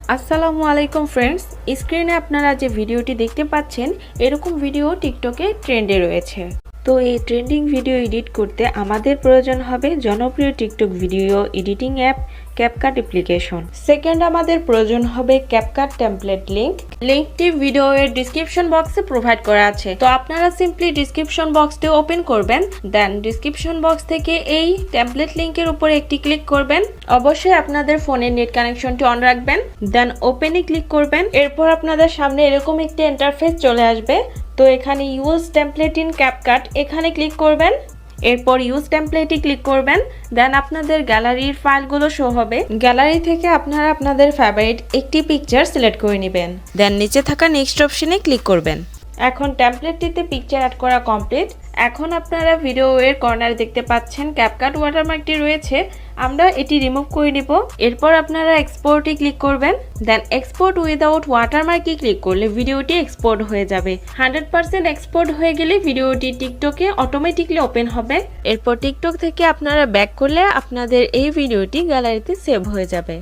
আসসালামু আলাইকুম ফ্রেন্ডস, স্ক্রিনে আপনারা যে ভিডিওটি দেখতে পাচ্ছেন এরকম ভিডিও টিকটকে ট্রেন্ডে রয়েছে। তো এই ট্রেন্ডিং ভিডিও এডিট করতে আমাদের প্রয়োজন হবে জনপ্রিয় TikTok video editing app CapCut application. Second আমাদের প্রয়োজন হবে ক্যাপকাট টেমপ্লেট লিঙ্কটি ভিডিওর ডিসক্রিপশন বক্সে প্রোভাইড করা আছে। তো আপনারা সিম্পলি ডিসক্রিপশন বক্সটি ওপেন করবেন, দেন ডিসক্রিপশন বক্স থেকে এই টেমপ্লেট লিঙ্কের উপরে একটি ক্লিক করবেন। অবশ্যই আপনাদের ফোনের নেট কানেকশনটি অন রাখবেন, দেন ওপেনে ক্লিক করবেন। এরপর আপনাদের সামনে এরকম একটি ইন্টারফেস চলে আসবে। তো এখানে ইউজ টেমপ্লেট ইন ক্যাপকাট এখানে ক্লিক করবেন। এরপর ইউজ টেমপ্লেটে ক্লিক করবেন, দেন আপনাদের গ্যালারির ফাইলগুলো শো হবে। গ্যালারি থেকে আপনারা আপনাদের ফেভারিট একটি পিকচার সিলেক্ট করে নেবেন, দেন নিচে থাকা নেক্সট অপশনে ক্লিক করবেন। এখন টেমপ্লেটটিতে পিকচার অ্যাড করা কমপ্লিট। এখন আপনারা ভিডিওর কর্নারে দেখতে পাচ্ছেন ক্যাপকাট ওয়াটারমার্কটি রয়েছে, আমরা এটি রিমুভ করে নিব। এরপর আপনারা এক্সপোর্টে ক্লিক করবেন, দেন এক্সপোর্ট উইদাউট ওয়াটারমার্কে ক্লিক করলে ভিডিওটি এক্সপোর্ট হয়ে যাবে। 100% এক্সপোর্ট হয়ে গেলে ভিডিওটি টিকটকে অটোমেটিকলি ওপেন হবে। এরপর টিকটক থেকে আপনারা ব্যাক করলে আপনাদের এই ভিডিওটি গ্যালারিতে সেভ হয়ে যাবে।